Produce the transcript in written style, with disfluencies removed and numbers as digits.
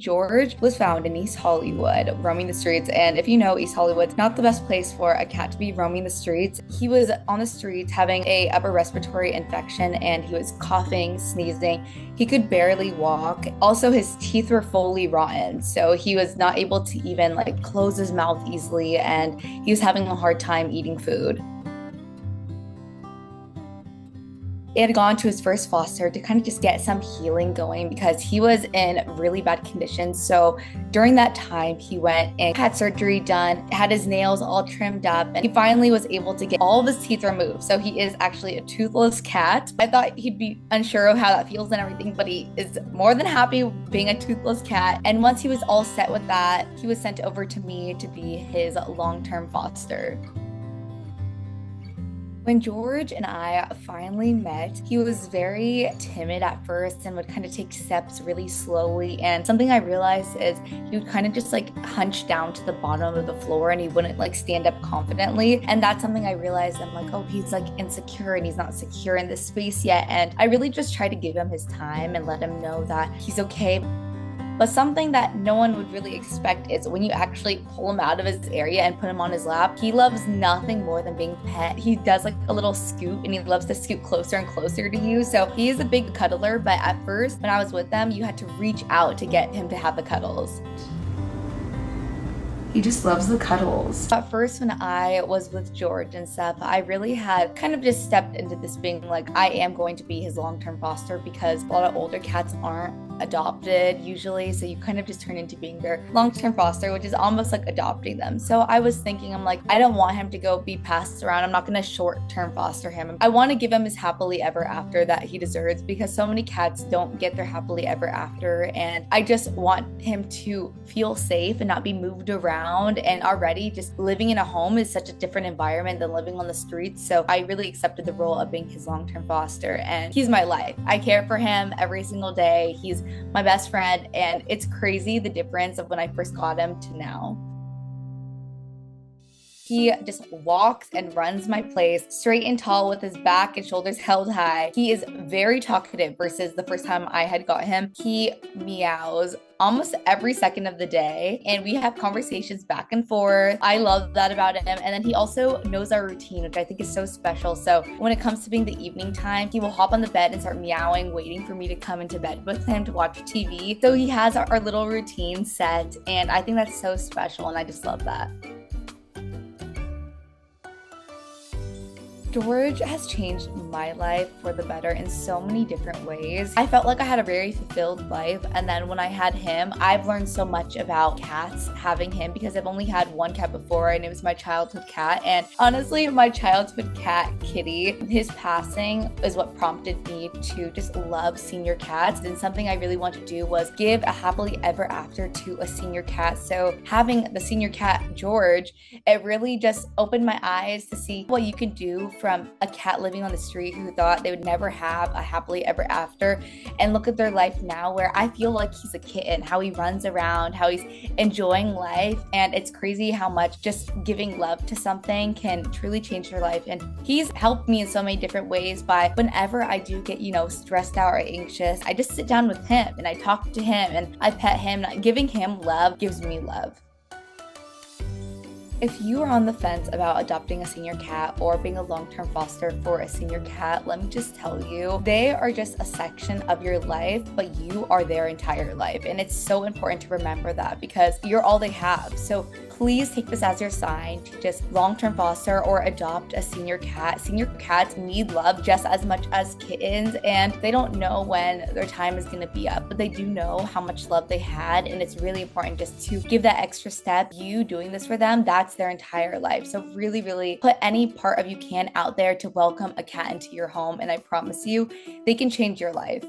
George was found in East Hollywood roaming the streets. And if you know, East Hollywood's not the best place for a cat to be roaming the streets. He was on the streets having a upper respiratory infection and he was coughing, sneezing. He could barely walk. Also, his teeth were fully rotten. So he was not able to even like close his mouth easily and he was having a hard time eating food. He had gone to his first foster to kind of just get some healing going because he was in really bad conditions. So during that time, he went and had surgery done, had his nails all trimmed up, and he finally was able to get all of his teeth removed. So he is actually a toothless cat. I thought he'd be unsure of how that feels and everything, but he is more than happy being a toothless cat. And once he was all set with that, he was sent over to me to be his long-term foster. When George and I finally met, he was very timid at first and would kind of take steps really slowly. And something I realized is he would kind of just like hunch down to the bottom of the floor and he wouldn't like stand up confidently. And that's something I realized. I'm like, oh, he's like insecure and he's not secure in this space yet. And I really just try to give him his time and let him know that he's okay. But something that no one would really expect is when you actually pull him out of his area and put him on his lap, he loves nothing more than being pet. He does like a little scoop and he loves to scoop closer and closer to you. So he is a big cuddler, but at first when I was with them, you had to reach out to get him to have the cuddles. He just loves the cuddles. At first, when I was with George and stuff, I really had kind of just stepped into this being like, I am going to be his long-term foster because a lot of older cats aren't adopted usually. So you kind of just turn into being their long-term foster, which is almost like adopting them. So I was thinking, I'm like, I don't want him to go be passed around. I'm not going to short-term foster him. I want to give him his happily ever after that he deserves because so many cats don't get their happily ever after. And I just want him to feel safe and not be moved around. And already just living in a home is such a different environment than living on the streets. So I really accepted the role of being his long-term foster and he's my life. I care for him every single day. He's my best friend and it's crazy the difference of when I first got him to now. He just walks and runs my place straight and tall with his back and shoulders held high. He is very talkative versus the first time I had got him. He meows almost every second of the day and we have conversations back and forth. I love that about him. And then he also knows our routine, which I think is so special. So when it comes to being the evening time, he will hop on the bed and start meowing, waiting for me to come into bed with him to watch TV. So he has our little routine set and I think that's so special and I just love that. George has changed my life for the better in so many different ways. I felt like I had a very fulfilled life. And then when I had him, I've learned so much about cats having him because I've only had one cat before and it was my childhood cat. And honestly, my childhood cat, Kitty, his passing is what prompted me to just love senior cats. And something I really wanted to do was give a happily ever after to a senior cat. So having the senior cat, George, it really just opened my eyes to see what you can do from a cat living on the street who thought they would never have a happily ever after and look at their life now where I feel like he's a kitten, how he runs around, how he's enjoying life. And it's crazy how much just giving love to something can truly change your life. And he's helped me in so many different ways by whenever I do get, stressed out or anxious, I just sit down with him and I talk to him and I pet him. Giving him love gives me love. If you are on the fence about adopting a senior cat or being a long-term foster for a senior cat, let me just tell you, they are just a section of your life, but you are their entire life. And it's so important to remember that because you're all they have. So please take this as your sign to just long-term foster or adopt a senior cat. Senior cats need love just as much as kittens, and they don't know when their time is going to be up, but they do know how much love they had, and it's really important just to give that extra step. You doing this for them, that's their entire life. So really, really put any part of you can out there to welcome a cat into your home, and I promise you, they can change your life.